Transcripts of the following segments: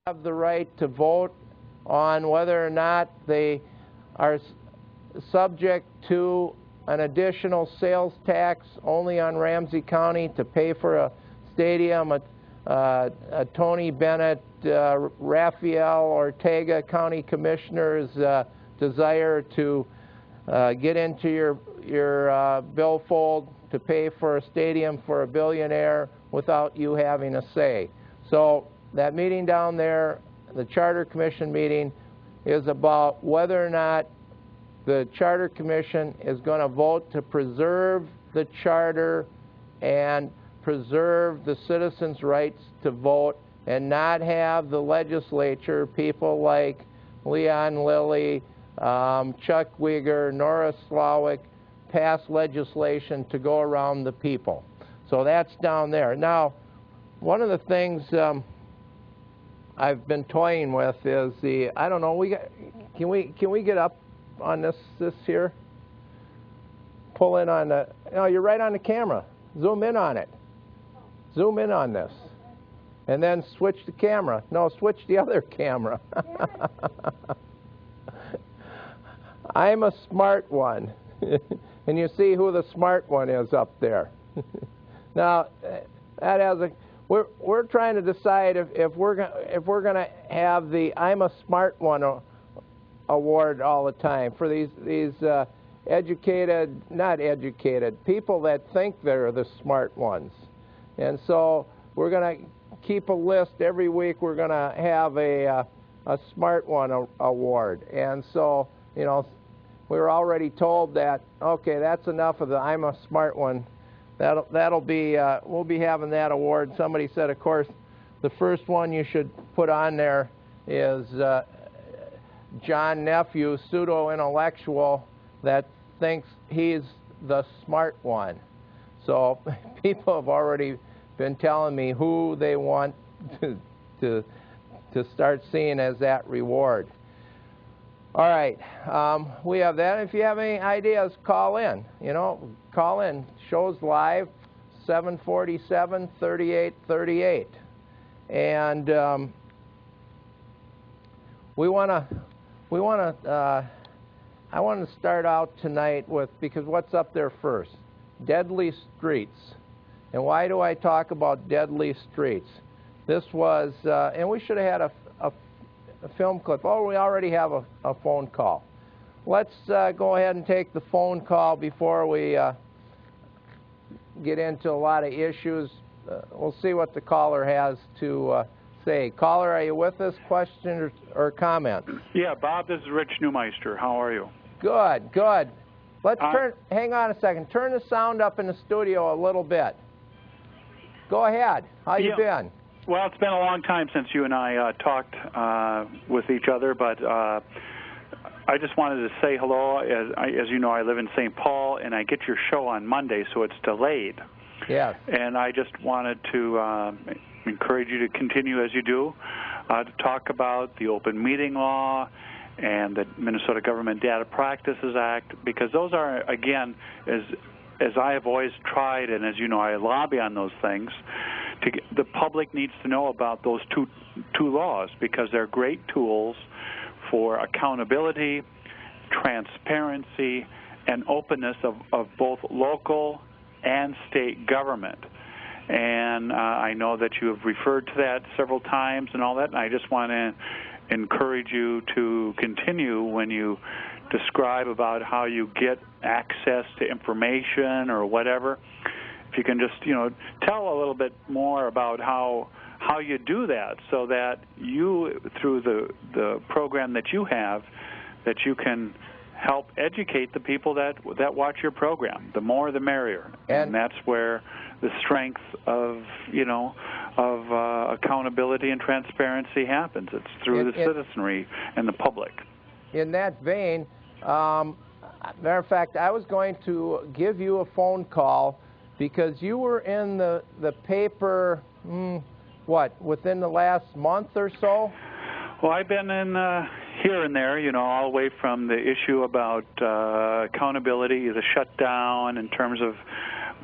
have the right to vote on whether or not they are subject to an additional sales tax only on Ramsey County to pay for a stadium, a Tony Bennett, Rafael Ortega County Commissioner's desire to get into your billfold to pay for a stadium for a billionaire without you having a say. So that meeting down there, the Charter Commission meeting, is about whether or not the Charter Commission is going to vote to preserve the charter and preserve the citizens' rights to vote and not have the legislature, people like Leon Lilly, Chuck Wieger, Nora Slawick, pass legislation to go around the people. So that's down there. Now, one of the things I've been toying with is the, I don't know, can we get up on this here? Pull in on the, no, you're right on the camera. Zoom in on it. Zoom in on this. And then switch the camera. No, switch the other camera. I'm a smart one. And you see who the smart one is up there. Now, that has a, we're trying to decide if we're going to have the I'm a Smart One award all the time for these educated, not educated, people that think they're the smart ones. And so we're going to keep a list every week. We're going to have a Smart One award. And so, you know, we were already told that, okay, that's enough of the I'm a Smart One. That'll be, we'll be having that award. Somebody said, of course, the first one you should put on there is John Nephew, pseudo-intellectual, that thinks he's the smart one. So people have already been telling me who they want to start seeing as that reward. All right, we have that. If you have any ideas, call in. You know, call in. Show's live, 747-3838. And I want to start out tonight with, because what's up there first? Deadly streets. And why do I talk about deadly streets? This was, and we should have had a film clip. Oh, we already have a phone call. Let's go ahead and take the phone call before we get into a lot of issues. We'll see what the caller has to say. Caller, are you with us? Question or comment? Yeah, Bob, this is Rich Neumeister. How are you? Good, good. Let's hang on a second. Turn the sound up in the studio a little bit. Go ahead. How you been? Well, it's been a long time since you and I talked with each other, but I just wanted to say hello. As you know, I live in St. Paul, and I get your show on Monday, so it's delayed. Yes. And I just wanted to encourage you to continue as you do, to talk about the open meeting law and the Minnesota Government Data Practices Act, because those are, again, as I have always tried, and as you know, I lobby on those things. The public needs to know about those two laws, because they're great tools for accountability, transparency, and openness of both local and state government. And I know that you have referred to that several times and all that, and I just want to encourage you to continue when you describe about how you get access to information or whatever. If you can just, you know, tell a little bit more about how you do that, so that you, through the program that you have, that you can help educate the people that watch your program. The more, the merrier, and that's where the strength of, you know, of accountability and transparency happens. It's through the citizenry and the public. In that vein, matter of fact, I was going to give you a phone call because you were in the paper, what, within the last month or so? Well, I've been in here and there, you know, all the way from the issue about accountability, the shutdown in terms of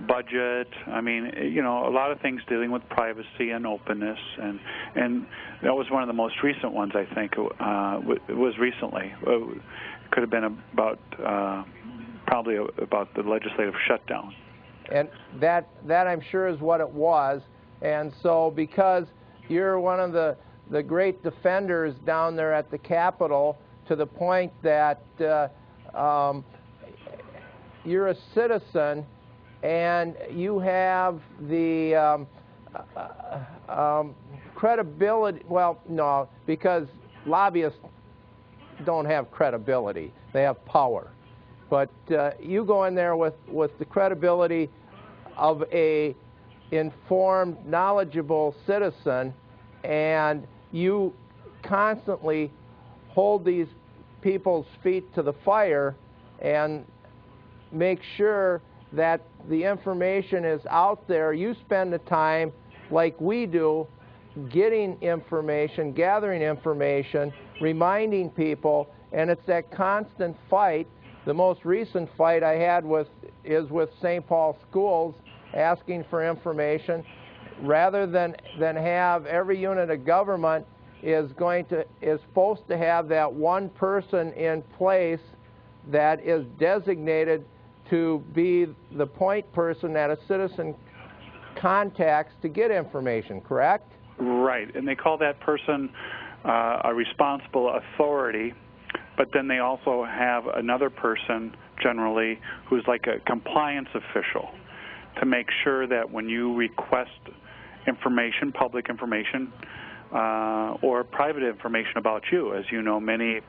budget. I mean, you know, a lot of things dealing with privacy and openness, and that was one of the most recent ones, I think. It was recently. It could have been about probably about the legislative shutdown. And that I'm sure is what it was. And so because you're one of the great defenders down there at the Capitol, to the point that you're a citizen and you have the credibility. Well, no, because lobbyists don't have credibility. They have power. But you go in there with the credibility of a informed, knowledgeable citizen, and you constantly hold these people's feet to the fire and make sure that the information is out there. You spend the time, like we do, getting information, gathering information, reminding people, and it's that constant fight. The most recent fight I had is with St. Paul schools, asking for information. Rather than have every unit of government is supposed to have that one person in place that is designated to be the point person that a citizen contacts to get information, correct? Right, and they call that person a responsible authority, but then they also have another person generally who's like a compliance official to make sure that when you request information, public information, or private information about you. As you know, many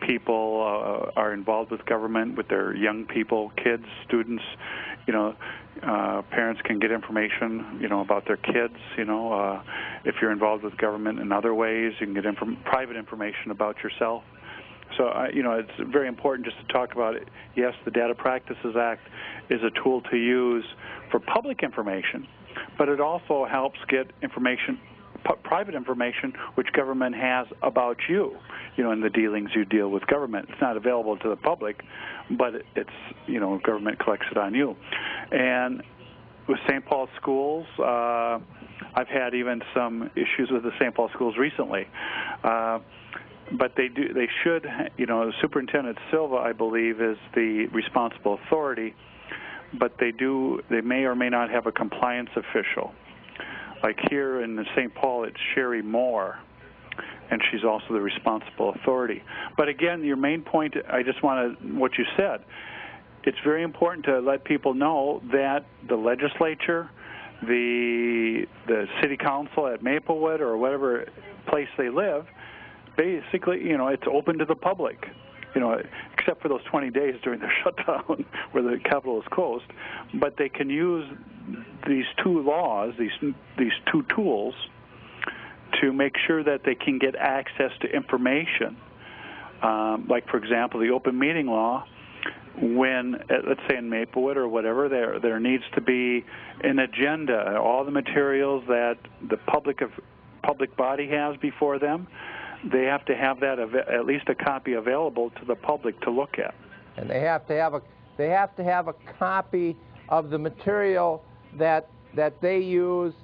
people are involved with government, with their young people, kids, students. You know, parents can get information, you know, about their kids. You know, if you're involved with government in other ways, you can get private information about yourself. So, you know, it's very important just to talk about it. Yes, the Data Practices Act is a tool to use for public information, but it also helps get information, private information, which government has about you, you know, in the dealings you deal with government. It's not available to the public, but it's, you know, government collects it on you. And with St. Paul schools, I've had even some issues with the St. Paul schools recently. But they should, you know, Superintendent Silva, I believe, is the responsible authority, but they may or may not have a compliance official. Like here in St. Paul, it's Sherry Moore, and she's also the responsible authority. But again, your main point, I just want to, what you said, it's very important to let people know that the legislature, the city council at Maplewood or whatever place they live, basically, you know, it's open to the public, you know, except for those 20 days during the shutdown where the Capitol is closed. But they can use these two laws, these two tools, to make sure that they can get access to information. Like, for example, the open meeting law, when, let's say in Maplewood or whatever, there needs to be an agenda, all the materials that the public body has before them, they have to have that at least a copy available to the public to look at. And they have to have a copy of the material that they use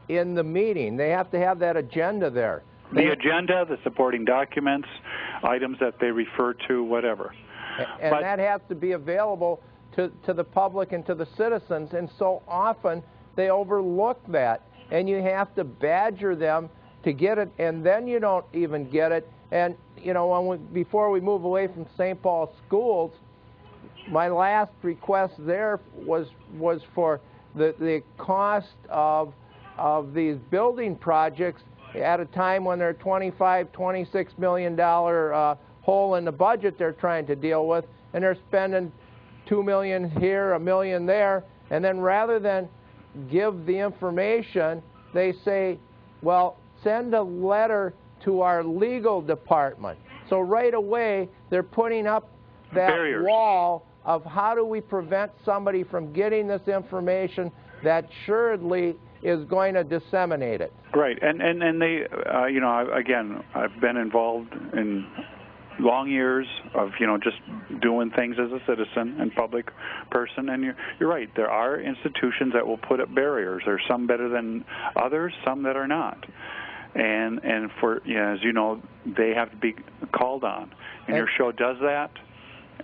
in the meeting. They have to have that agenda there. The agenda, the supporting documents, items that they refer to, whatever. And that has to be available to the public and to the citizens, and so often they overlook that. And you have to badger them to get it, and then you don't even get it. And, you know, before we move away from St. Paul schools, my last request there was for the cost of these building projects at a time when they're $26 million hole in the budget they're trying to deal with, and they're spending $2 million here, $1 million there, and then rather than give the information, they say, well, send a letter to our legal department. So right away, they're putting up that barriers. Wall of how do we prevent somebody from getting this information that assuredly is going to disseminate it. Right, and they, you know, again, I've been involved in long years of, just doing things as a citizen and public person. And you're right. There are institutions that will put up barriers. There's some better than others, some that are not. And for, as you know, they have to be called on. And your show does that.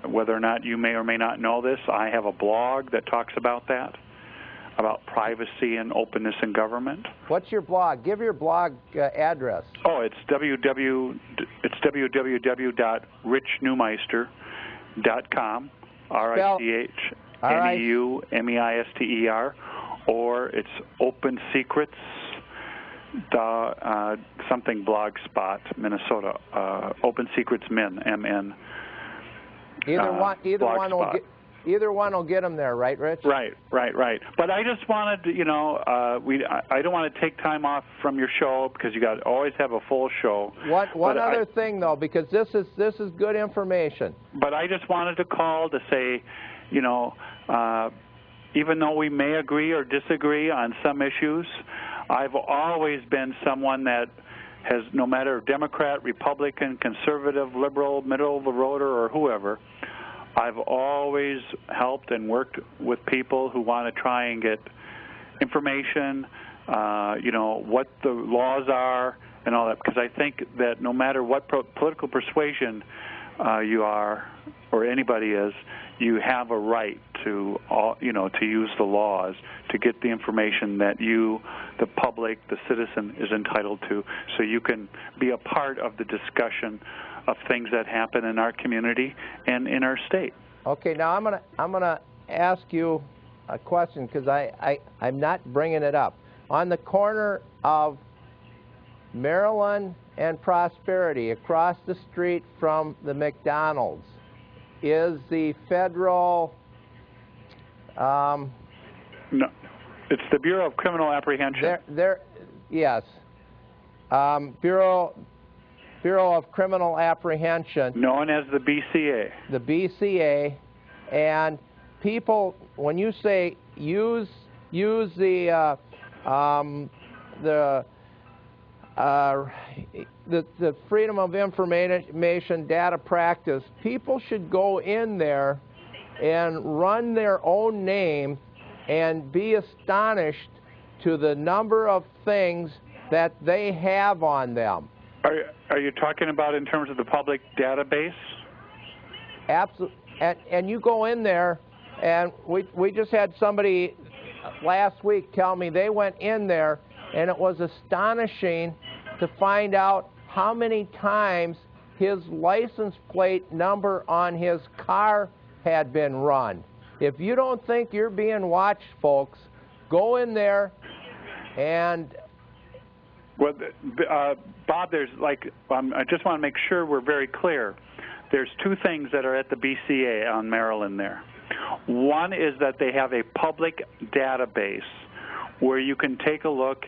Whether or not you may or may not know this, I have a blog that talks about that, about privacy and openness in government. What's your blog? Give your blog address. Oh, it's www.richneumeister.com, RICHNEUMEISTER, or it's Open Secrets, something blogspot, Minnesota, Open Secrets Min, MN. Either one will get them there, right, Rich? Right. But I just wanted to, I don't want to take time off from your show because you always have a full show. One other thing, though, because this is good information. But I just wanted to call to say, even though we may agree or disagree on some issues, I've always been someone that has, no matter Democrat, Republican, conservative, liberal, middle of the roader, or whoever, I've always helped and worked with people who want to try and get information, what the laws are and all that, because I think that no matter what political persuasion you are or anybody is, you have a right to, to use the laws to get the information that you, the public, the citizen, is entitled to, so you can be a part of the discussion of things that happen in our community and in our state. Okay, now I'm gonna ask you a question because I'm not bringing it up. On the corner of Maryland and Prosperity, across the street from the McDonald's, is the federal... No, it's the Bureau of Criminal Apprehension. Yes. Bureau of Criminal Apprehension. Known as the BCA. The BCA. And people, when you say use the Freedom of Information Data Practice, people should go in there and run their own name and be astonished to the number of things that they have on them. Are you talking about in terms of the public database? Absolutely. And you go in there, and we just had somebody last week tell me they went in there, and it was astonishing to find out how many times his license plate number on his car had been run. If you don't think you're being watched, folks, go in there and... Well, Bob, there's I just want to make sure we're very clear. There's two things that are at the BCA on Maryland there. One is that they have a public database where you can take a look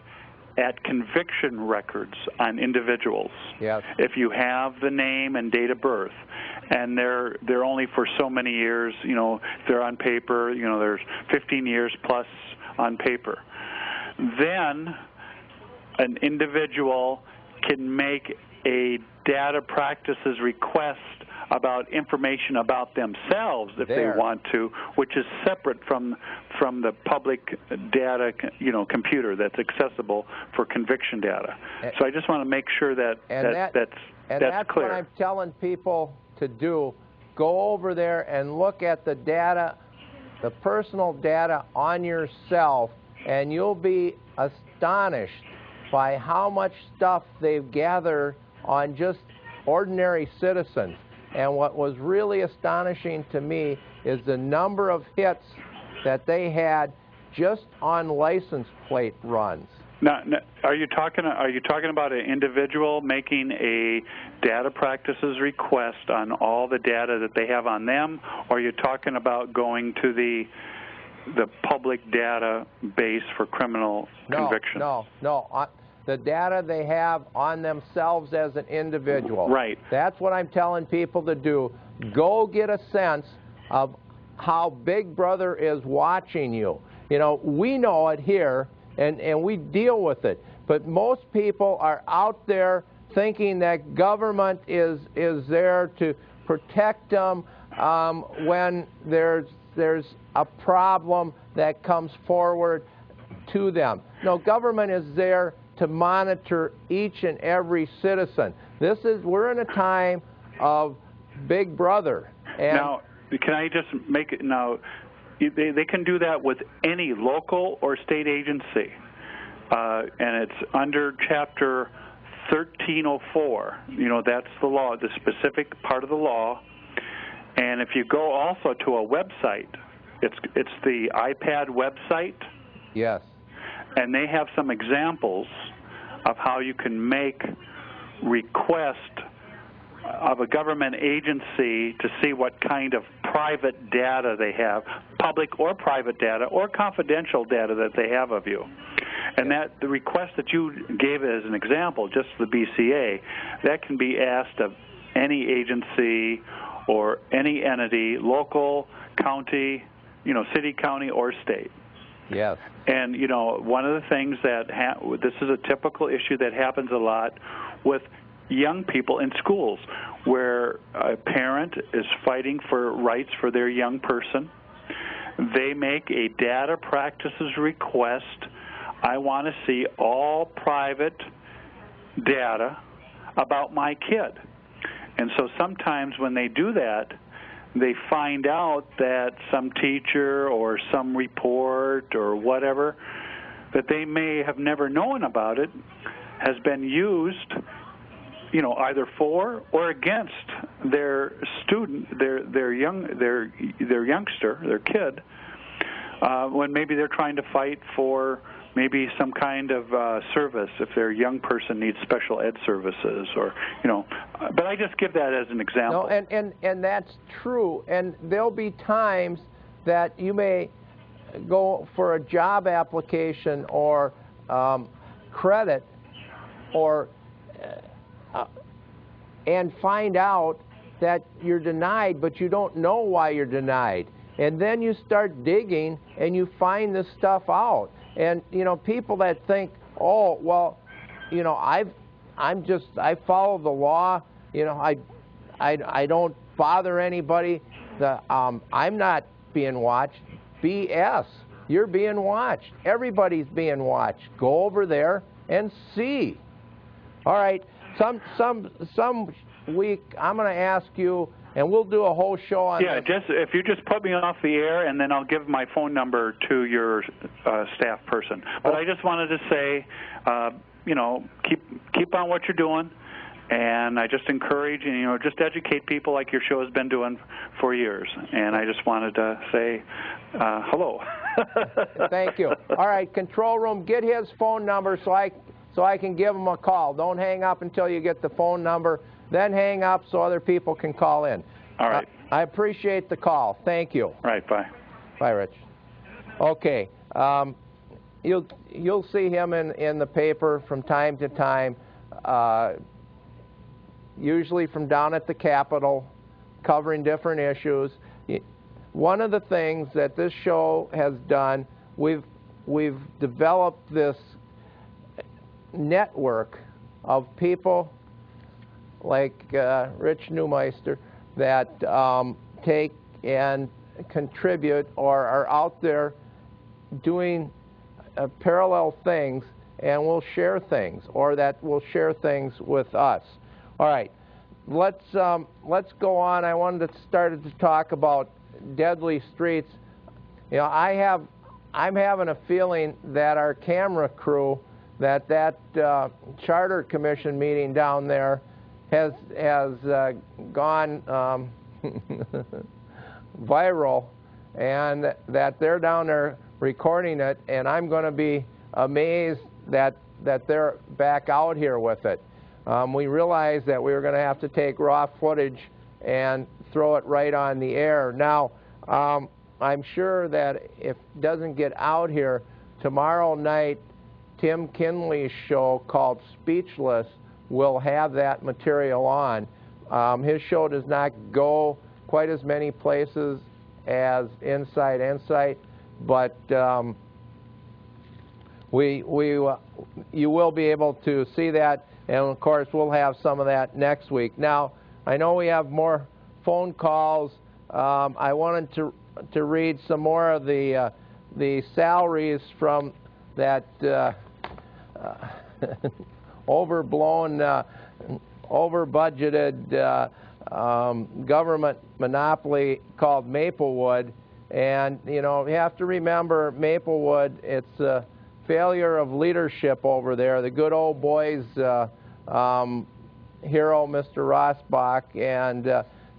at conviction records on individuals. Yes. If you have the name and date of birth, and they're only for so many years, they're on paper, there's 15 years plus on paper. Then an individual can make a data practices request about information about themselves if they want to, which is separate from the public data, computer that's accessible for conviction data. So I just want to make sure that's that's clear. What I'm telling people to do. Go over there and look at the data, the personal data on yourself, and you'll be astonished by how much stuff they've gathered on just ordinary citizens. And what was really astonishing to me is the number of hits that they had just on license plate runs. Now, are you talking about an individual making a data practices request on all the data that they have on them, or are you talking about going to the public database for criminal conviction? No. The data they have on themselves as an individual. Right. That's what I'm telling people to do. Go get a sense of how Big Brother is watching you. We know it here, and we deal with it. But most people are out there thinking that government is there to protect them when there's a problem that comes forward to them. No, government is there to monitor each and every citizen. We're in a time of Big Brother. And now, can I just make it now? They can do that with any local or state agency, and it's under Chapter 1304. You know, that's the law, the specific part of the law. And if you go also to a website, it's the iPad website. Yes. And they have some examples of how you can make request of a government agency to see what kind of private data they have, public or private data or confidential data that they have of you. And that the request that you gave as an example, just the BCA, that can be asked of any agency or any entity, local, county, city, county, or state. Yes. And, one of the things that this is a typical issue that happens a lot with young people in schools, where a parent is fighting for rights for their young person. They make a data practices request. I want to see all private data about my kid. And so sometimes when they do that, they find out that some teacher or some report or whatever that they may have never known about it has been used, either for or against their student, their youngster, their kid, when maybe they're trying to fight for maybe some kind of service, if their young person needs special ed services, or But I just give that as an example. No, and that's true. And there'll be times that you may go for a job application or credit, or and find out that you're denied, but you don't know why you're denied. And then you start digging, and you find this stuff out. And people that think, oh, well, I follow the law. I don't bother anybody. I'm not being watched. BS. You're being watched. Everybody's being watched. Go over there and see. All right. Some week I'm going to ask you, and we'll do a whole show on this. Yeah, if you just put me off the air, and then I'll give my phone number to your staff person. But I just wanted to say, keep on what you're doing, and I just encourage and just educate people like your show has been doing for years. And I just wanted to say hello. Thank you. All right, control room, get his phone number so I can give him a call. Don't hang up until you get the phone number. Then hang up so other people can call in. All right. I appreciate the call. Thank you. All right, bye. Bye, Rich. Okay. You'll see him in the paper from time to time, usually from down at the Capitol, covering different issues. One of the things that this show has done, we've developed this network of people like Rich Neumeister that take and contribute or are out there doing parallel things, and will share things, or that will share things with us. All right, let's go on. I wanted to start to talk about deadly streets. I'm having a feeling that our camera crew, that Charter Commission meeting down there has gone viral, and that they're down there recording it, and I'm going to be amazed that they're back out here with it. We realized that we were going to have to take raw footage and throw it right on the air. Now, I'm sure that if it doesn't get out here, tomorrow night, Tim Kinley's show called Speechless will have that material on. His show does not go quite as many places as Inside Insight, but you will be able to see that. And of course, we'll have some of that next week. Now, I know we have more phone calls. I wanted to read some more of the salaries from that overblown, over-budgeted government monopoly called Maplewood. And, you know, you have to remember Maplewood, it's a failure of leadership over there. The good old boys, hero, Mr. Rossbach. And,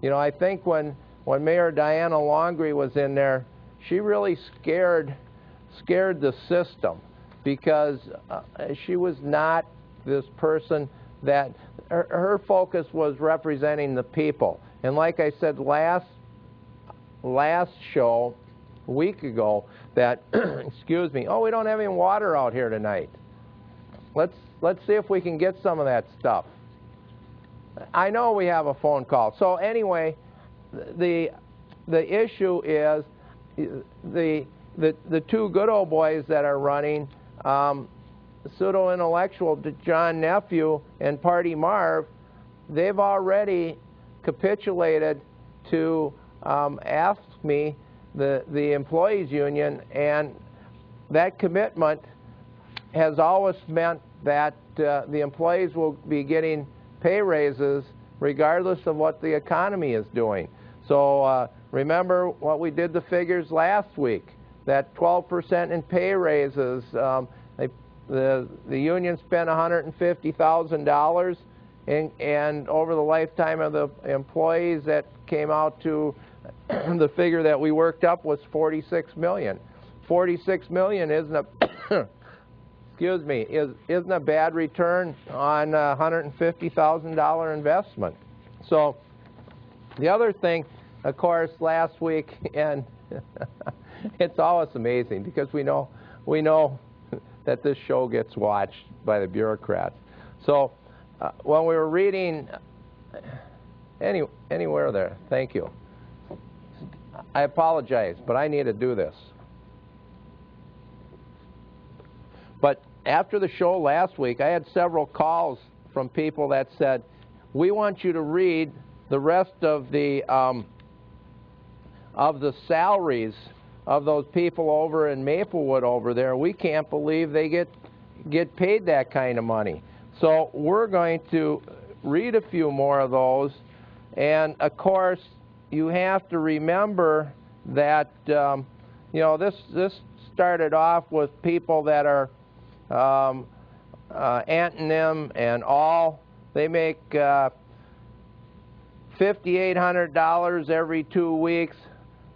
you know, I think when Mayor Diana Longry was in there, she really scared the system, because she was not this person that her focus was representing the people. And like I said last show, a week ago, that excuse me, oh, we don't have any water out here tonight. Let's see if we can get some of that stuff. I know we have a phone call. So anyway, the issue is the two good old boys that are running, pseudo-intellectual John Nephew and Party Marv, they've already capitulated to ask me, the employees union, and that commitment has always meant that the employees will be getting pay raises regardless of what the economy is doing. So remember what we did the figures last week, that 12% in pay raises. The union spent $150,000, and over the lifetime of the employees, that came out to the figure that we worked up was $46 million. $46 million isn't a excuse me, isn't a bad return on a $150,000 investment. So the other thing, of course, last week, and it's always amazing because we know that this show gets watched by the bureaucrats. So when we were reading, anywhere there, thank you. I apologize, but I need to do this. But after the show last week, I had several calls from people that said, we want you to read the rest of the salaries of those people over in Maplewood over there. We can't believe they get paid that kind of money. So we're going to read a few more of those. And of course, you have to remember that you know, this started off with people that are antonym and all. They make $5,800 every 2 weeks,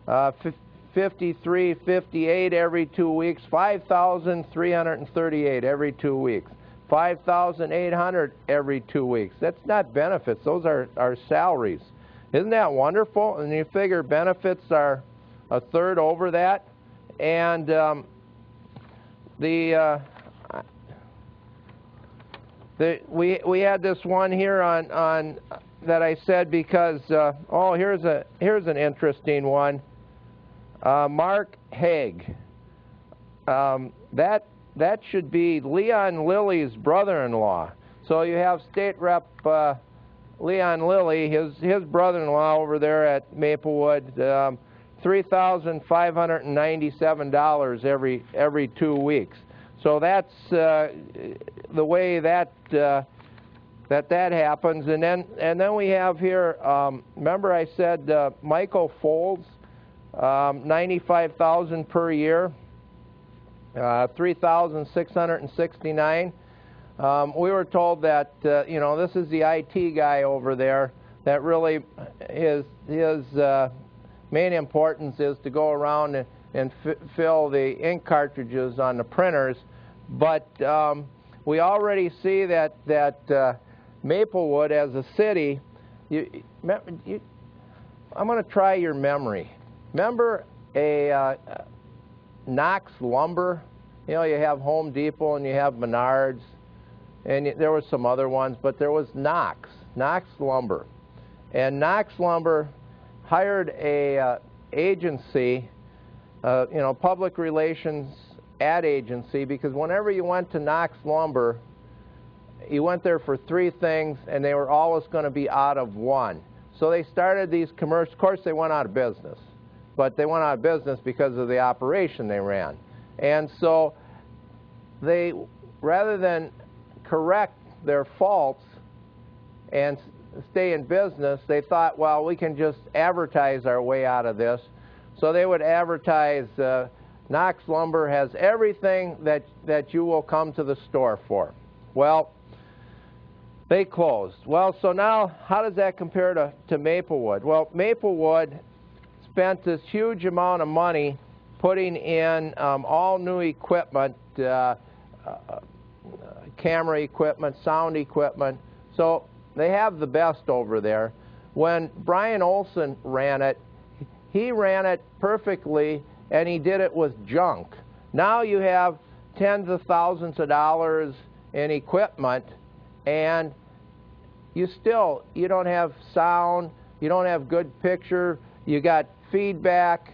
$5,358 every 2 weeks, $5,338 every 2 weeks, $5,800 every 2 weeks. That's not benefits. Those are salaries. Isn't that wonderful? And you figure benefits are a third over that. And we had this one here on that I said because oh, here's an interesting one. Mark Haig. That should be Leon Lilly's brother-in-law. So you have State Rep Leon Lilly, his brother-in-law over there at Maplewood, $3,597 every 2 weeks. So that's the way that happens. And then we have here. Remember, I said Michael Folds, $95,000 per year, $3,669. We were told that you know, this is the IT guy over there that really his main importance is to go around and fill the ink cartridges on the printers. But we already see that Maplewood as a city, I'm going to try your memory. Remember a Knox Lumber? You know, you have Home Depot and you have Menards, and there were some other ones, but there was Knox Lumber. And Knox Lumber hired a agency, you know, public relations ad agency, because whenever you went to Knox Lumber, you went there for 3 things, and they were always going to be out of one. So they started these commercials. Of course, they went out of business, but they went out of business because of the operation they ran. And so they, rather than correct their faults and stay in business, they thought, well, we can just advertise our way out of this. So they would advertise, Knox Lumber has everything that you will come to the store for. Well, they closed. Well, so now how does that compare to Maplewood? Well, Maplewood spent this huge amount of money putting in all new equipment, camera equipment, sound equipment. So they have the best over there. When Brian Olson ran it, he ran it perfectly, and he did it with junk. Now you have tens of thousands of dollars in equipment, and you don't have sound, you don't have good picture, you got feedback.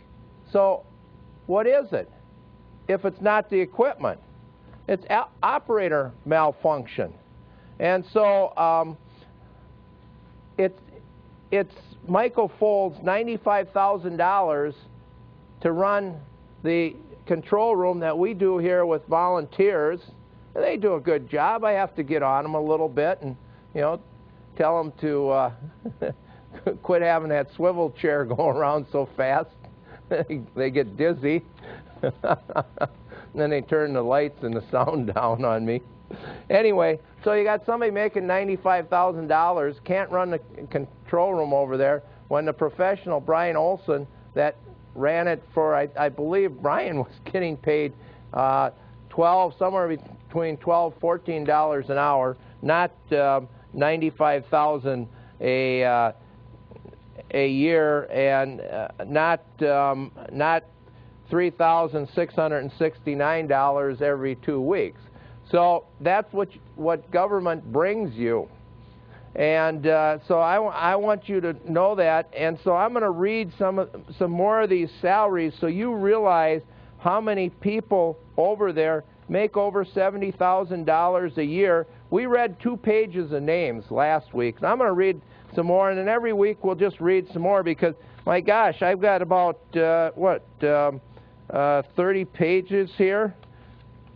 So what is it if it's not the equipment? It's operator malfunction. And so it's Michael Folds $95,000 to run the control room that we do here with volunteers. And they do a good job. I have to get on them a little bit and, you know, tell them to quit having that swivel chair go around so fast. They get dizzy. Then they turn the lights and the sound down on me. Anyway, so you got somebody making $95,000, can't run the control room over there, when the professional Brian Olson that ran it for, I believe Brian was getting paid somewhere between $12, $14 an hour, not $95,000 a year, and not $3,669 every 2 weeks. So that's what government brings you. And so I want you to know that. And so I'm going to read some more of these salaries so you realize how many people over there make over $70,000 a year. We read 2 pages of names last week. And I'm going to read some more, and then every week we'll just read some more because, my gosh, I've got about, 30 pages here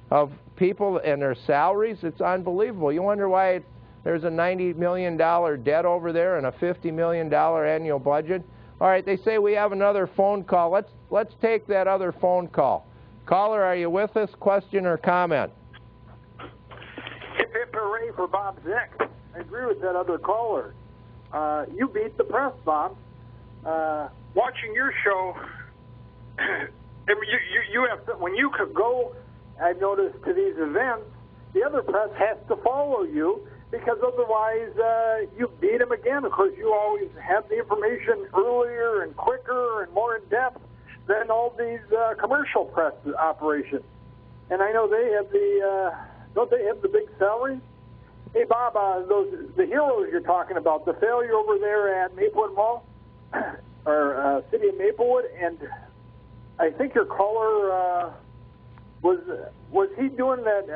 of people and their salaries. It's unbelievable. You wonder why there's a $90 million debt over there and a $50 million annual budget. All right, they say we have another phone call. Let's take that other phone call. Caller, are you with us? Question or comment? Hip hip hooray for Bob Zick. I agree with that other caller. You beat the press, Bob. Watching your show, you have to, when you could go, I've noticed, to these events, the other press has to follow you because otherwise you beat them again. Of course, you always have the information earlier and quicker and more in depth than all these commercial press operations. And I know they have don't they have the big salaries? Hey, Bob, the heroes you're talking about, the failure over there at Maplewood Mall, or City of Maplewood, and I think your caller was he doing that?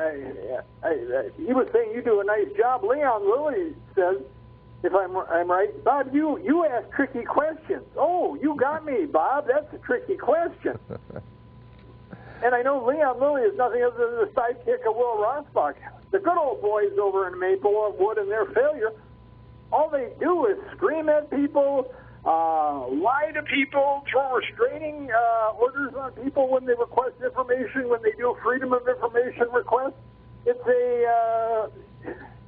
He was saying you do a nice job. Leon Lilly says, if I'm right, Bob, you ask tricky questions. Oh, you got me, Bob. That's a tricky question. And I know Leon Lilly is nothing other than the sidekick of Will Rosbach. The good old boys over in Maplewood and their failure, all they do is scream at people, lie to people, throw restraining orders on people when they request information, when they do freedom of information requests. It's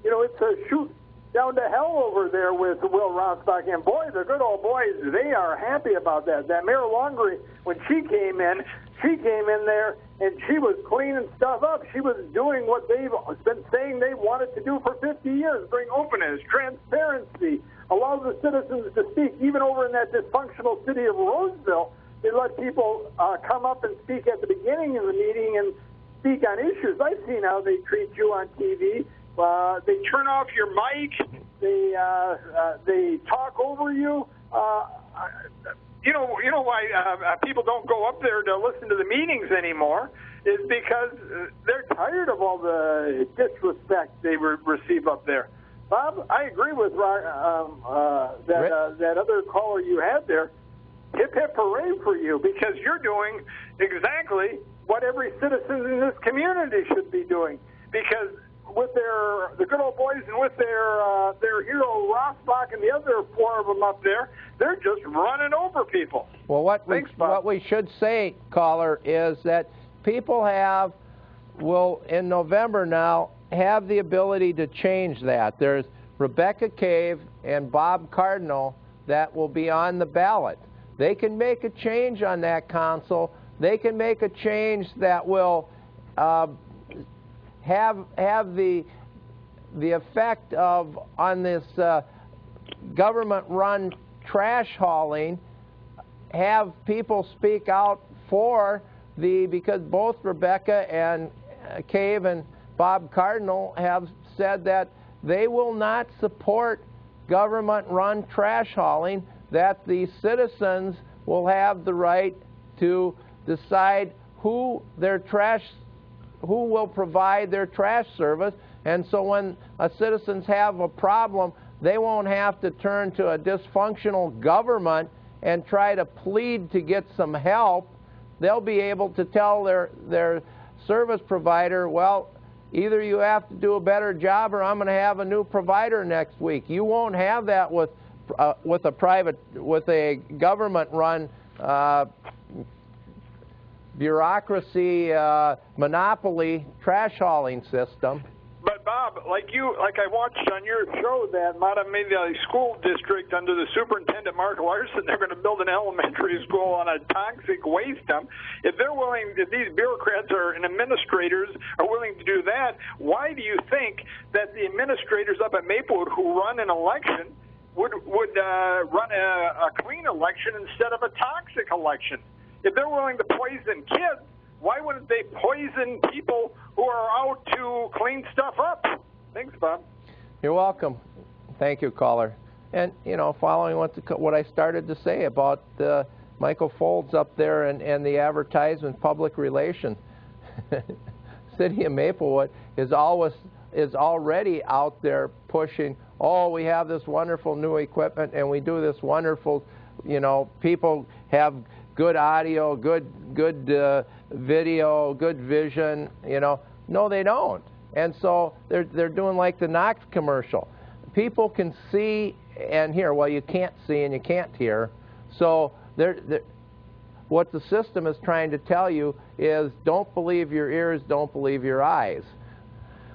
it's a shoot down to hell over there with Will Rosbach. And boy, the good old boys, they are happy about that. That Mayor Longery, when she came in there and she was cleaning stuff up. She was doing what they've been saying they wanted to do for 50 years, bring openness, transparency, allow the citizens to speak. Even over in that dysfunctional city of Roseville, they let people come up and speak at the beginning of the meeting and speak on issues. I've seen how they treat you on TV. They turn off your mic. They talk over you. you know why people don't go up there to listen to the meetings anymore is because they're tired of all the disrespect they receive up there. Bob, I agree with that other caller you had there. Hip hip hooray for you, because you're doing exactly what every citizen in this community should be doing. Because with the good old boys and with their hero Rossbach and the other four of them up there, they're just running over people. Well, what we should say, caller, is that people will in November now have the ability to change that. There's Rebecca Cave and Bob Cardinal that will be on the ballot. They can make a change on that council. They can make a change that will have the effect of, on this government-run trash hauling, have people speak out for because both Rebecca and Cave and Bob Cardinal have said that they will not support government-run trash hauling, that the citizens will have the right to decide who will provide their trash service. And so when citizens have a problem, they won't have to turn to a dysfunctional government and try to plead to get some help. They'll be able to tell their service provider, well, either you have to do a better job or I'm going to have a new provider next week. You won't have that with a government-run bureaucracy monopoly trash hauling system. But Bob, like I watched on your show that Matamidi School District under the superintendent Mark Larson, they're going to build an elementary school on a toxic waste dump. If these bureaucrats and administrators are willing to do that, why do you think that the administrators up at Maplewood who run an election would run a clean election instead of a toxic election? If they're willing to poison kids, why wouldn't they poison people who are out to clean stuff up? Thanks, Bob. You're welcome. Thank you, caller. And, following what I started to say about Michael Folds up there and the advertisement public relations, City of Maplewood is already out there pushing, oh, we have this wonderful new equipment and we do this wonderful, people have good audio, good video, good vision, No, they don't. And so they're doing like the Knox commercial. People can see and hear. Well, you can't see and you can't hear. So what the system is trying to tell you is don't believe your ears, don't believe your eyes.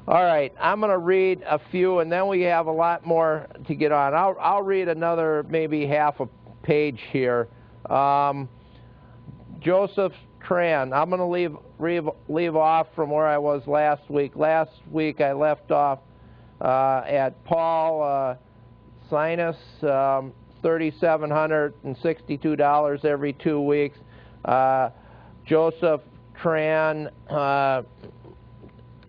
All right, I'm going to read a few, and then we have a lot more to get on. I'll read another maybe half a page here. Joseph Tran. I'm going to leave off from where I was last week. Last week I left off at Paul Sinus, $3,762 every 2 weeks. Joseph Tran,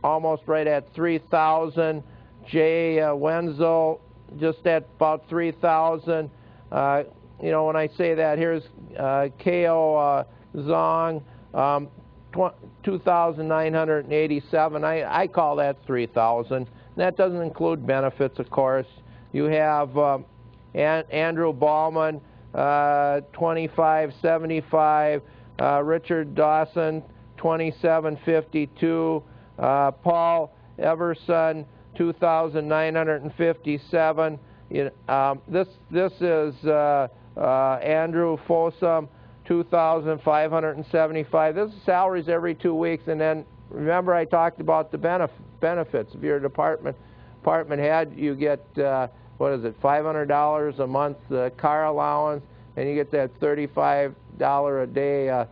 almost right at 3,000. Jay Wenzel, just at about 3,000. When I say that, here's K.O. Zong, 2,987. I call that 3,000. That doesn't include benefits, of course. You have Andrew Ballman, 2,575. Richard Dawson, 2,752. Paul Everson, 2,957. This is Andrew Fossum, 2,575. This is salaries every 2 weeks, and then remember I talked about the benefits. If you're a department head, you get $500 a month car allowance, and you get that $35 a day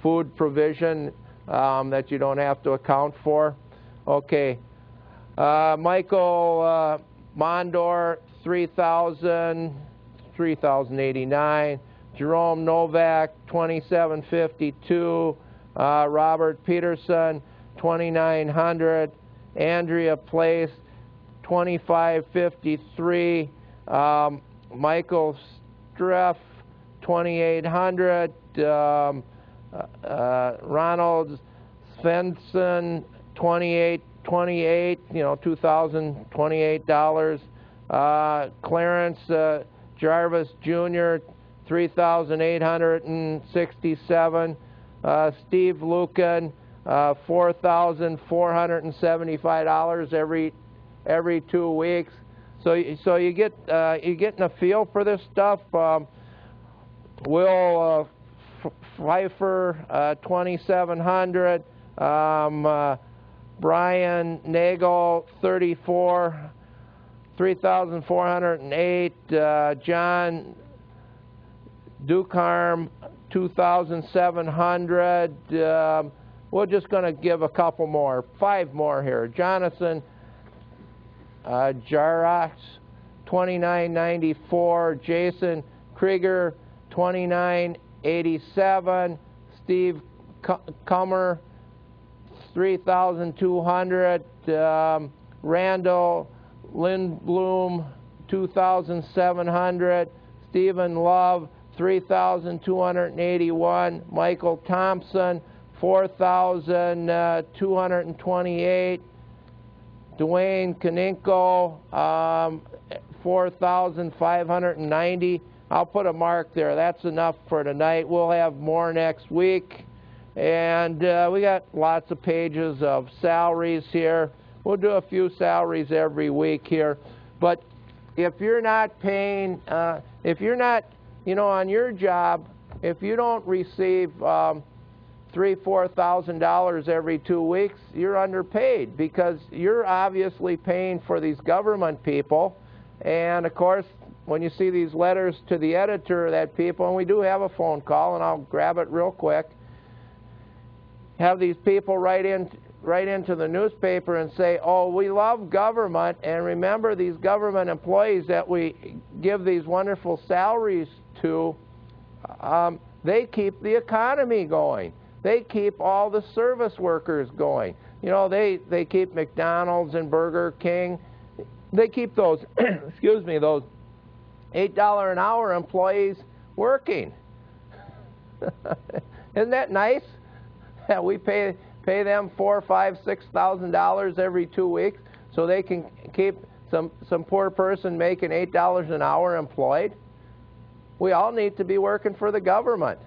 food provision that you don't have to account for. Okay, Michael Mondor, 3,089. Jerome Novak, 2,752. Robert Peterson, 2,900. Andrea Place, 2,553. Michael Streff, $2,800. Ronald Svensson, $2,028, $2,028. Clarence Jarvis Jr., $3,867. Steve Lucan, $4,475 every 2 weeks. So you get you're getting a feel for this stuff. Will Pfeiffer, $2,700. Brian Nagel, $3,408. John Ducarm, $2,700. We're just going to give a couple more, 5 more here. Jonathan Jarax, $2,994. Jason Krieger, $2,987. Steve Kummer, $3,200. Randall Lindblom, $2,700. Stephen Love, $3,281. Michael Thompson, $4,228. Dwayne Kaninko, $4,590. I'll put a mark there. That's enough for tonight. We'll have more next week. And we got lots of pages of salaries here. We'll do a few salaries every week here. But if you're not paying, if you're not, on your job, if you don't receive $3,000–4,000 every 2 weeks, you're underpaid, because you're obviously paying for these government people. And of course, when you see these letters to the editor of that people, and we do have a phone call, and I'll grab it real quick, have these people write into the newspaper and say, oh, we love government, and remember these government employees that we give these wonderful salaries to, they keep the economy going. They keep all the service workers going. They keep McDonald's and Burger King. They keep those, excuse me, those $8 an hour employees working. Isn't that nice? That we pay them $4,000, $5,000, $6,000 every 2 weeks, so they can keep some poor person making $8 an hour employed. We all need to be working for the government.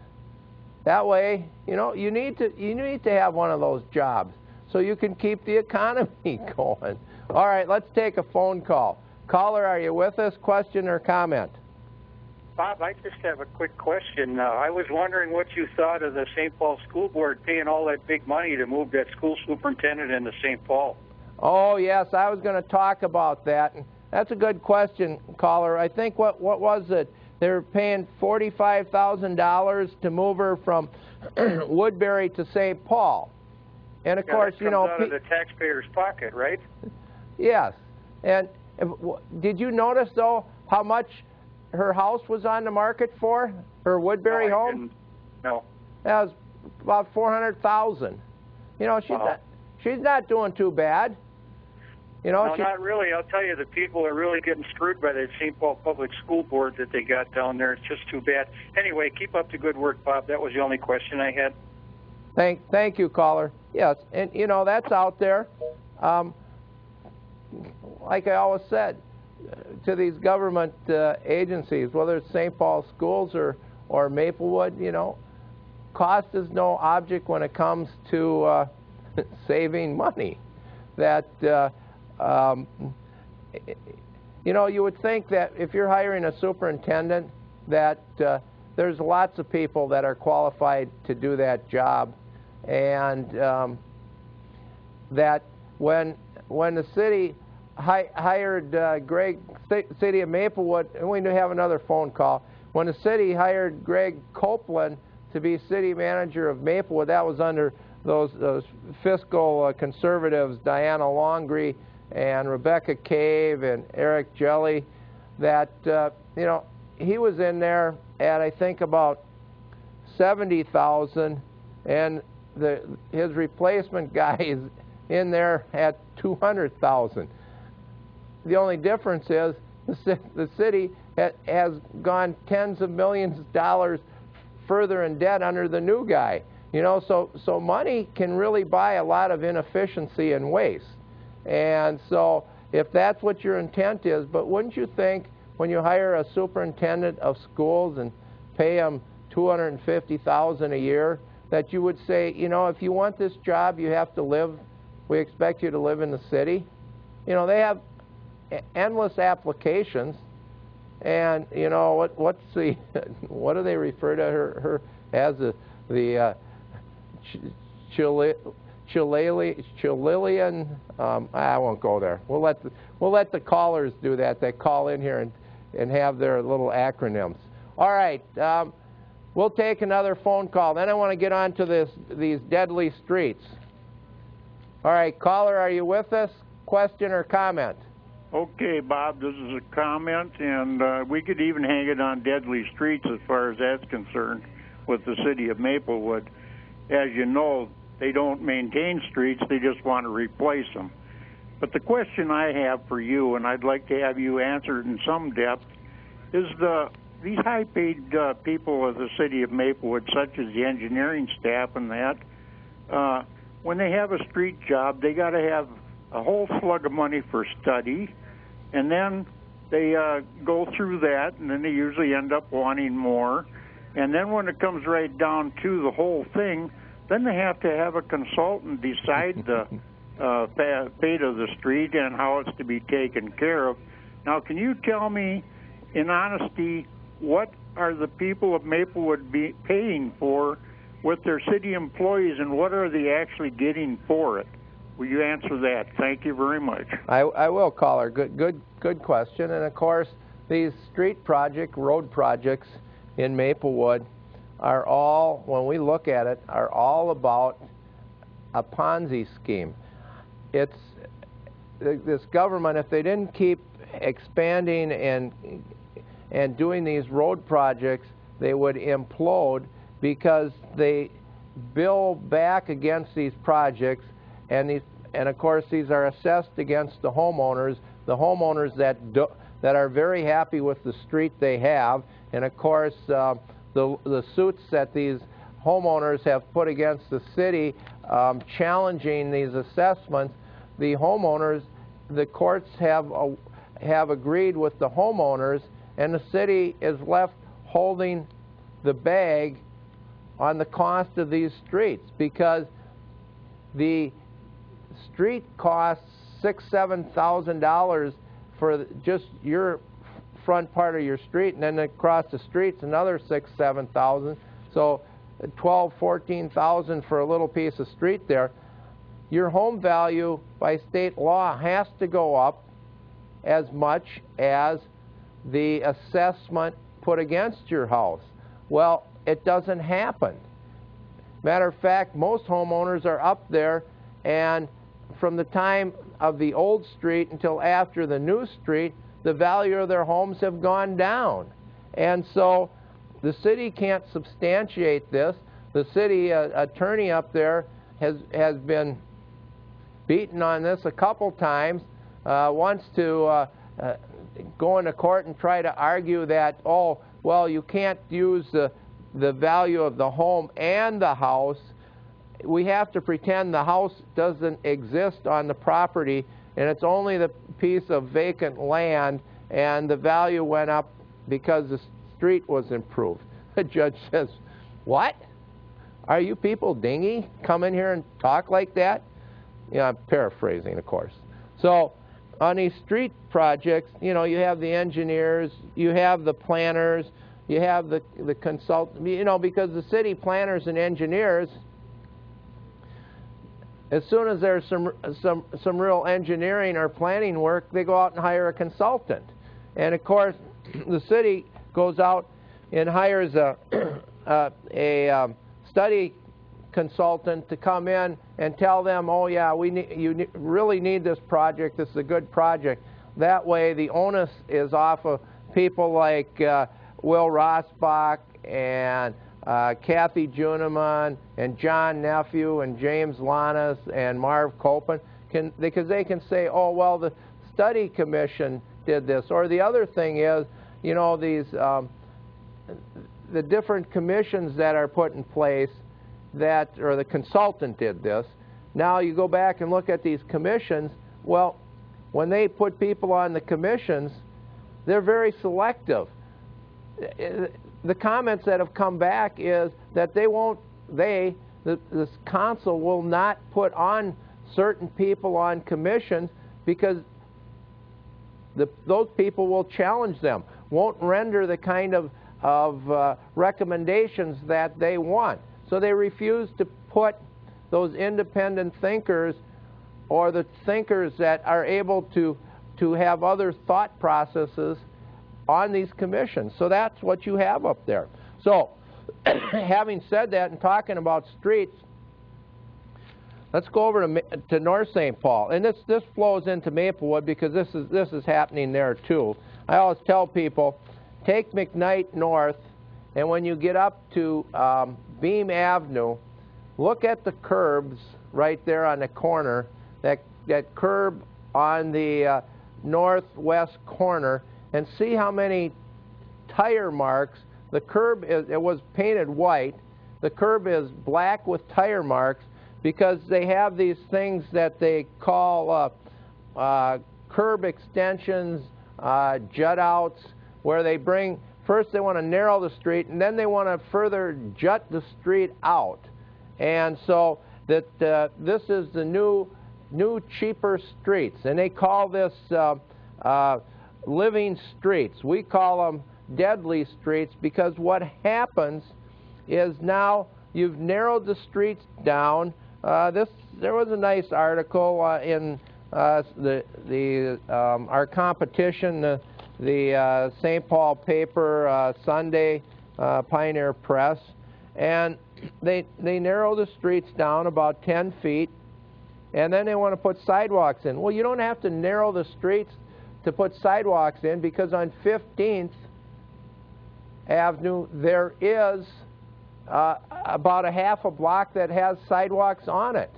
That way, you need to have one of those jobs so you can keep the economy going. All right, let's take a phone call. Caller, are you with us? Question or comment? Bob, I just have a quick question. I was wondering what you thought of the St. Paul School Board paying all that big money to move that school superintendent into St. Paul. Oh, yes, I was going to talk about that. That's a good question, caller. I think, what was it? They were paying $45,000 to move her from Woodbury to St. Paul. And of course, that comes out of the taxpayer's pocket, right? Yes. And did you notice, though, how much her house was on the market for, her Woodbury home? No. That was about $400,000. She's not doing too bad. No, not really. I'll tell you, the people are really getting screwed by the St. Paul Public School Board that they got down there. It's just too bad. Anyway, keep up the good work, Bob. That was the only question I had. Thank you, caller. Yes, and that's out there. Like I always said, to these government agencies, whether it's St. Paul Schools or Maplewood, cost is no object when it comes to saving money. That you would think that if you're hiring a superintendent, that there's lots of people that are qualified to do that job, and that when the city hired Greg, city of Maplewood, and we have another phone call. When the city hired Greg Copeland to be city manager of Maplewood, that was under those fiscal conservatives, Diana Longree and Rebecca Cave and Eric Jelly, that he was in there at, I think, about $70,000, and his replacement guy is in there at $200,000. The only difference is the city has gone tens of millions of dollars further in debt under the new guy. You know, so money can really buy a lot of inefficiency and waste. And so if that's what your intent is, but wouldn't you think when you hire a superintendent of schools and pay him $250,000 a year, that you would say, you know, if you want this job, you have to live, we expect you to live in the city. You know, they have endless applications, and you know what's the what do they refer to her as, the Chililian? I won't go there. We'll let the callers do that. They call in here and have their little acronyms. All right, we'll take another phone call. Then I want to get on to these deadly streets. All right, caller, are you with us? Question or comment? Okay, Bob, this is a comment, and we could even hang it on deadly streets as far as that's concerned with the city of Maplewood. As you know, they don't maintain streets, they just want to replace them. But the question I have for you, and I'd like to have you answer it in some depth, is these high-paid people of the city of Maplewood, such as the engineering staff and that, when they have a street job, they got to have a whole slug of money for study, and then they go through that, and then they usually end up wanting more. And then when it comes right down to the whole thing, then they have to have a consultant decide the fate of the street and how it's to be taken care of. Now, can you tell me, in honesty, what are the people of Maplewood paying for with their city employees, and what are they actually getting for it? Will you answer that? Thank you very much. I will, caller. Good question. And of course, these street projects, road projects in Maplewood are all, when we look at it, are all about a Ponzi scheme. It's this government, if they didn't keep expanding and doing these road projects, they would implode, because they bill back against these projects, and of course these are assessed against the homeowners that are very happy with the street they have, and of course the suits that these homeowners have put against the city challenging these assessments, the homeowners, the courts have agreed with the homeowners, and the city is left holding the bag on the cost of these streets, because the street costs $6,000–7,000 for just your front part of your street, and then across the street's another $6,000–7,000. So $12,000–14,000 for a little piece of street there. Your home value by state law has to go up as much as the assessment put against your house. Well, it doesn't happen. Matter of fact, most homeowners are up there, and from the time of the old street until after the new street, the value of their homes have gone down. And so the city can't substantiate this. The city attorney up there has been beaten on this a couple times, wants to go into court and try to argue that, oh, well, you can't use the value of the home and the house. We have to pretend the house doesn't exist on the property, and it's only the piece of vacant land, and the value went up because the street was improved. The judge says, what? Are you people dingy? Come in here and talk like that? You know, I'm paraphrasing, of course. So on these street projects, you know, you have the engineers, you have the planners, you have the consultants, you know, because the city planners and engineers, as soon as there's some real engineering or planning work, they go out and hire a consultant. And of course, the city goes out and hires a study consultant to come in and tell them, oh yeah, you really need this project, this is a good project. That way the onus is off of people like Will Rossbach and Kathy Juneman and John Nephew and James Lannis and Marv Copen, because they can say, oh, well, the study commission did this. Or the other thing is, you know, these the different commissions that are put in place that, or the consultant did this. Now you go back and look at these commissions. Well, when they put people on the commissions, they're very selective. The comments that have come back is that this council will not put on certain people on commissions because those people will challenge them, won't render the kind of recommendations that they want. So they refuse to put those independent thinkers or the thinkers that are able to have other thought processes on these commissions. So that's what you have up there. So having said that and talking about streets, let's go over to North St. Paul. And this flows into Maplewood because this is happening there too. I always tell people, take McKnight North, and when you get up to Beam Avenue, look at the curbs right there on the corner, that curb on the northwest corner, and see how many tire marks. The curb it was painted white. The curb is black with tire marks because they have these things that they call curb extensions, jut outs, where they bring, first they want to narrow the street and then they want to further jut the street out. And so that this is the new cheaper streets, and they call this living streets. We call them deadly streets because what happens is now you've narrowed the streets down. There was a nice article in our competition, the St. Paul paper, Sunday, Pioneer Press, and they narrow the streets down about 10 feet, and then they want to put sidewalks in. Well, you don't have to narrow the streets to put sidewalks in, because on 15th Avenue there is about a half a block that has sidewalks on it.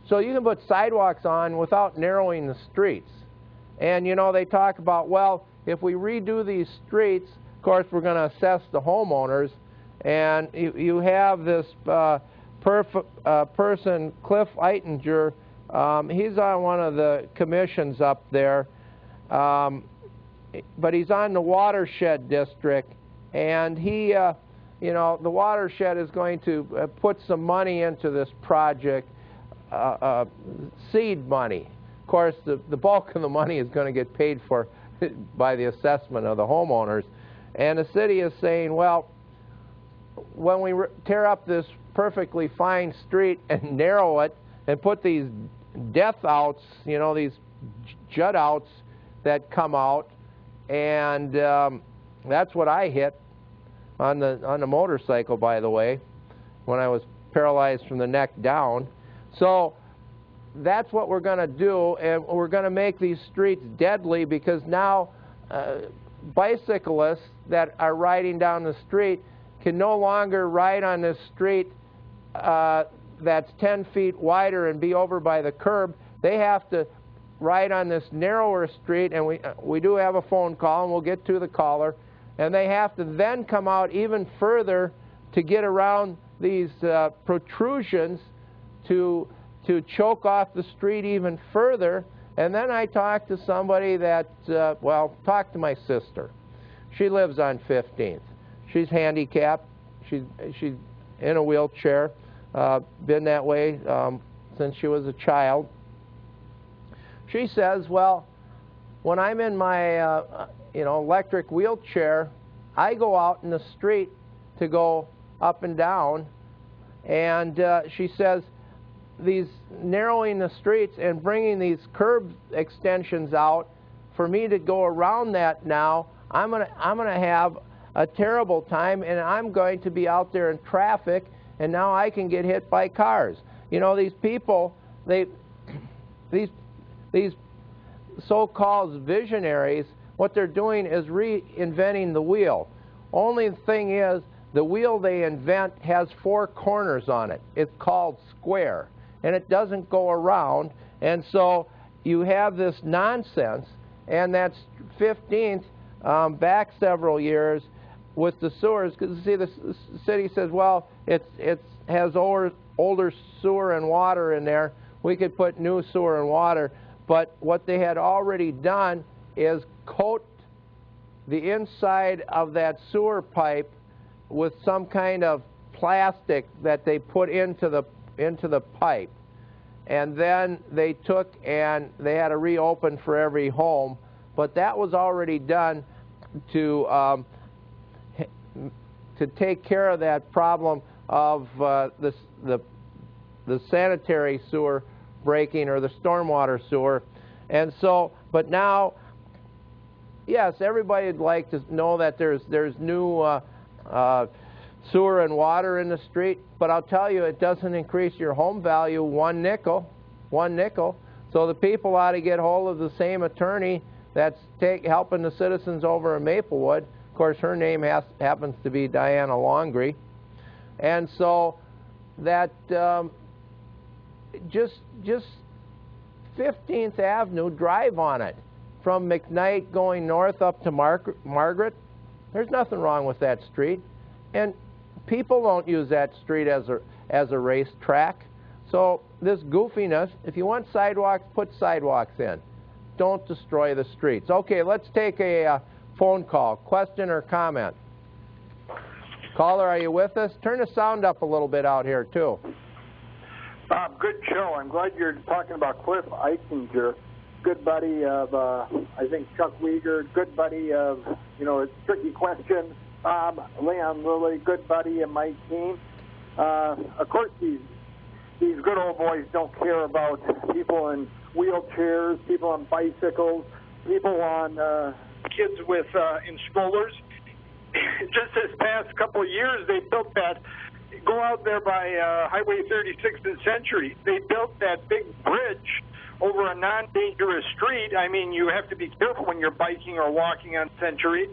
So you can put sidewalks on without narrowing the streets. And you know, they talk about, well, if we redo these streets, of course we're going to assess the homeowners, and you have this person, Cliff Eitinger, he's on one of the commissions up there, but he's on the watershed district, and he, you know, the watershed is going to put some money into this project, seed money. Of course, the bulk of the money is going to get paid for by the assessment of the homeowners, and the city is saying, well, when we tear up this perfectly fine street and narrow it and put these death outs, you know, these jut outs that come out, and that's what I hit on the motorcycle, by the way, when I was paralyzed from the neck down. So that's what we're going to do, and we're going to make these streets deadly, because now bicyclists that are riding down the street can no longer ride on this street that's 10 feet wider and be over by the curb. They have to ride on this narrower street, and we do have a phone call, and we'll get to the caller, and they have to then come out even further to get around these protrusions to choke off the street even further. And then I talked to somebody that, well, talked to my sister. She lives on 15th. She's handicapped. She's in a wheelchair, been that way since she was a child. She says, well, when I'm in my you know, electric wheelchair, I go out in the street to go up and down, and she says these narrowing the streets and bringing these curb extensions out, for me to go around that now, I'm gonna have a terrible time, and I'm going to be out there in traffic, and now I can get hit by cars. You know, these people, these so-called visionaries, what they're doing is reinventing the wheel. Only thing is, the wheel they invent has 4 corners on it. It's called square, and it doesn't go around, and so you have this nonsense, And that's 15th back several years with the sewers, because see, the city says, well, it has older sewer and water in there. We could put new sewer and water. But what they had already done is coat the inside of that sewer pipe with some kind of plastic that they put into the pipe. And then they took and they had to reopen for every home. But that was already done to take care of that problem of the sanitary sewer breaking or the stormwater sewer. And so, but now, yes, everybody would like to know that there's new sewer and water in the street, but I'll tell you, it doesn't increase your home value one nickel. So the people ought to get hold of the same attorney that's helping the citizens over in Maplewood. Of course, her name happens to be Diana Longree. And so that just 15th Avenue, drive on it. From McKnight going north up to Margaret, there's nothing wrong with that street. And people don't use that street as a racetrack. So this goofiness, if you want sidewalks, put sidewalks in. Don't destroy the streets. Okay, let's take a phone call. Question or comment? Caller, are you with us? Turn the sound up a little bit out here, too. Bob, good show. I'm glad you're talking about Cliff Eisinger, good buddy of, I think, Chuck Weger, good buddy of, it's a tricky question. Bob, Leon Lilly, good buddy of Mike Keene. Of course, these good old boys don't care about people in wheelchairs, people on bicycles, people on kids with in strollers. Just this past couple of years, they built that. Go out there by Highway 36th and Century. They built that big bridge over a non-dangerous street. I mean, you have to be careful when you're biking or walking on Century,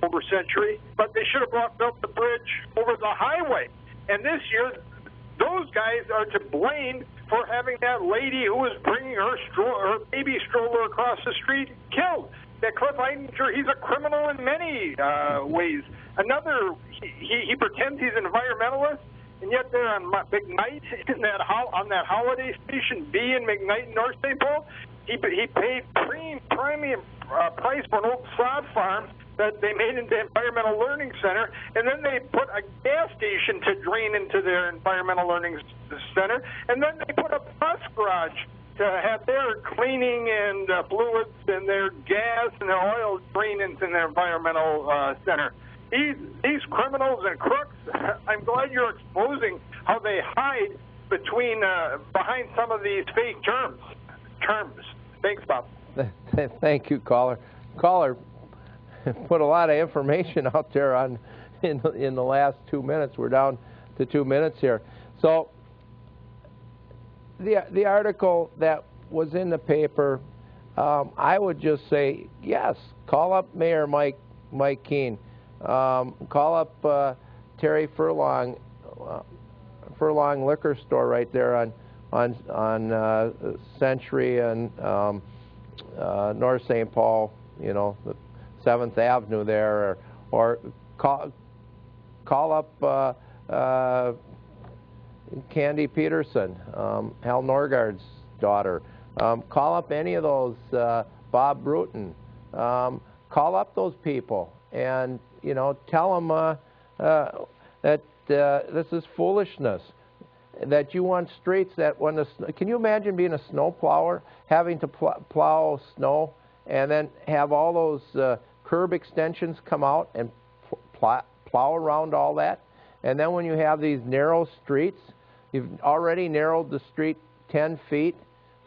over Century. But they should have built the bridge over the highway. And this year, those guys are to blame for having that lady who was bringing her baby stroller across the street killed. That Cliff Eisinger, he's a criminal in many ways. Another, he pretends he's an environmentalist, and yet they're on McKnight on that holiday station B in McKnight, North St. Paul. He paid premium price for an old sod farm that they made into Environmental Learning Center, and then they put a gas station to drain into their Environmental Learning Center, and then they put a bus garage to have their cleaning and fluids and their gas and their oil drain into their Environmental Center. These criminals and crooks, I'm glad you're exposing how they hide behind some of these fake terms. Thanks, Bob. Thank you, caller. Caller put a lot of information out there in the last 2 minutes. We're down to 2 minutes here. So the article that was in the paper, I would just say yes. Call up Mayor Mike Keene. Call up Terry Furlong Liquor Store right there on Century and North St. Paul, the 7th Avenue there, or call up Candy Peterson, Hal Norgard's daughter. Call up any of those, Bob Bruton. Call up those people and tell them that this is foolishness. That you want streets that can you imagine being a snow plower, having to plow snow, and then have all those curb extensions come out and plow around all that? And then when you have these narrow streets, you've already narrowed the street 10 feet,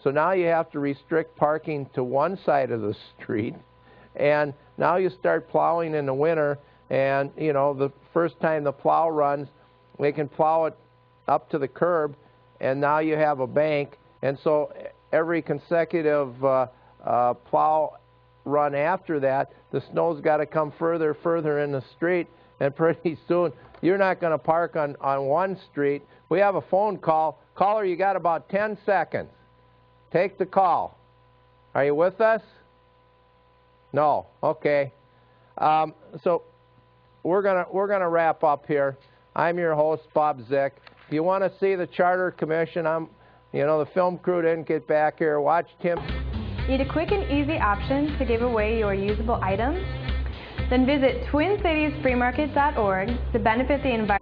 so now you have to restrict parking to one side of the street, and now you start plowing in the winter, and the first time the plow runs, they can plow it up to the curb, and now you have a bank, and so every consecutive plow run after that, the snow's got to come further in the street, and pretty soon you're not going to park on one street. We have a phone call. Caller, you got about 10 seconds. Take the call. Are you with us? No. Okay. So we're gonna wrap up here. I'm your host, Bob Zick. If you want to see the Charter Commission, the film crew didn't get back here. Watch Tim. Need a quick and easy option to give away your usable items? Then visit TwinCitiesFreeMarket.org to benefit the environment.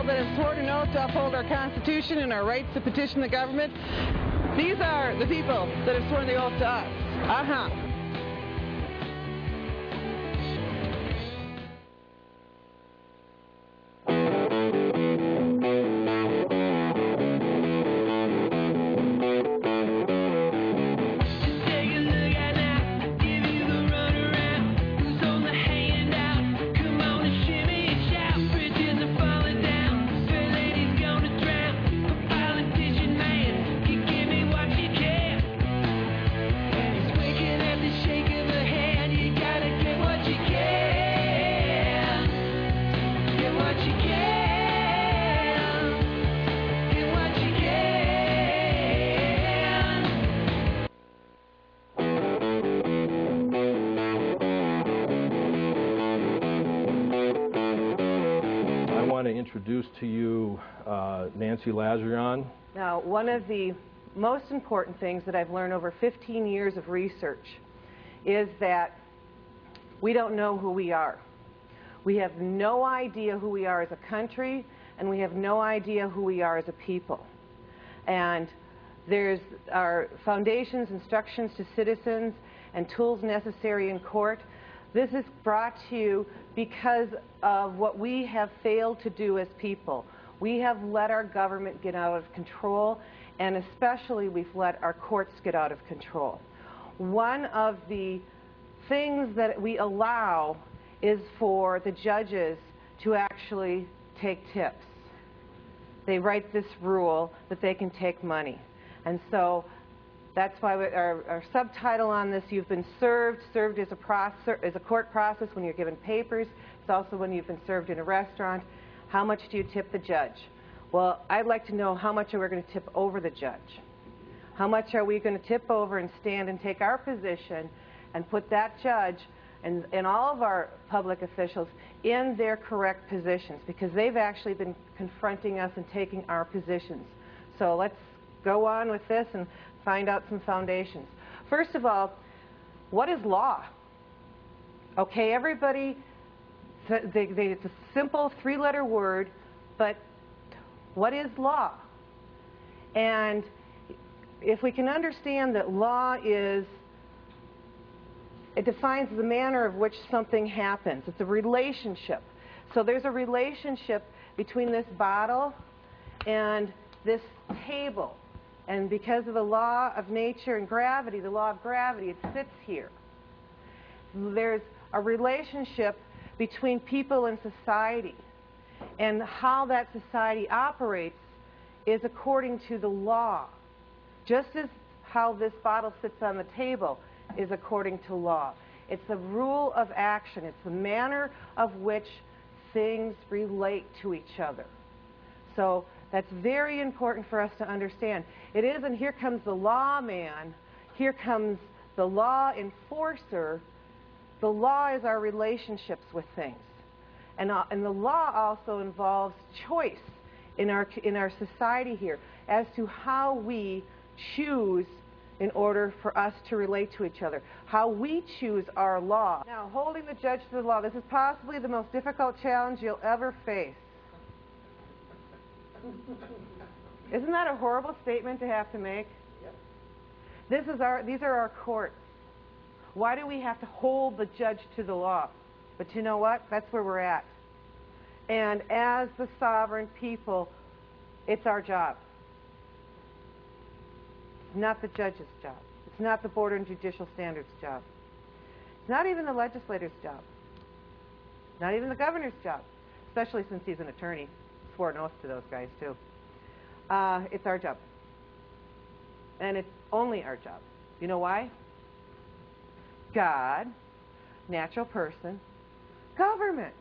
That have sworn an oath to uphold our Constitution and our rights to petition the government. These are the people that have sworn the oath to us. Introduce to you Nancy Lazaron. Now, one of the most important things that I've learned over 15 years of research is that we don't know who we are. We have no idea who we are as a country, and we have no idea who we are as a people. And there's our foundations, instructions to citizens, and tools necessary in court. This is brought to you because of what we have failed to do as people. We have let our government get out of control, and especially we've let our courts get out of control. One of the things that we allow is for the judges to actually take tips. They write this rule that they can take money. And so that's why our subtitle on this, you've been served. Served is a court process when you're given papers. It's also when you've been served in a restaurant. How much do you tip the judge? Well, I'd like to know how much are we going to tip over the judge? How much are we going to tip over and stand and take our position and put that judge and all of our public officials in their correct positions, because they've actually been confronting us and taking our positions. So let's go on with this and find out some foundations. First of all, what is law? Okay, everybody, it's a simple three-letter word, but what is law? And if we can understand that law is, it defines the manner of which something happens. It's a relationship. So there's a relationship between this bottle and this table. And because of the law of nature and gravity, the law of gravity, it sits here. There's a relationship between people and society. And how that society operates is according to the law. Just as how this bottle sits on the table is according to law. It's the rule of action. It's the manner of which things relate to each other. So that's very important for us to understand. It isn't here comes the lawman, here comes the law enforcer. The law is our relationships with things. And the law also involves choice in our society here as to how we choose in order for us to relate to each other, how we choose our law. Now, holding the judge to the law, this is possibly the most difficult challenge you'll ever face. Isn't that a horrible statement to have to make? Yep. These are our courts. Why do we have to hold the judge to the law? But you know what? That's where we're at. And as the sovereign people, it's our job. It's not the judge's job. It's not the Board of Judicial Standards' job. It's not even the legislator's job. Not even the governor's job, especially since he's an attorney. Swore an oath to those guys, too. It's our job. And it's only our job. You know why? God, natural person, government.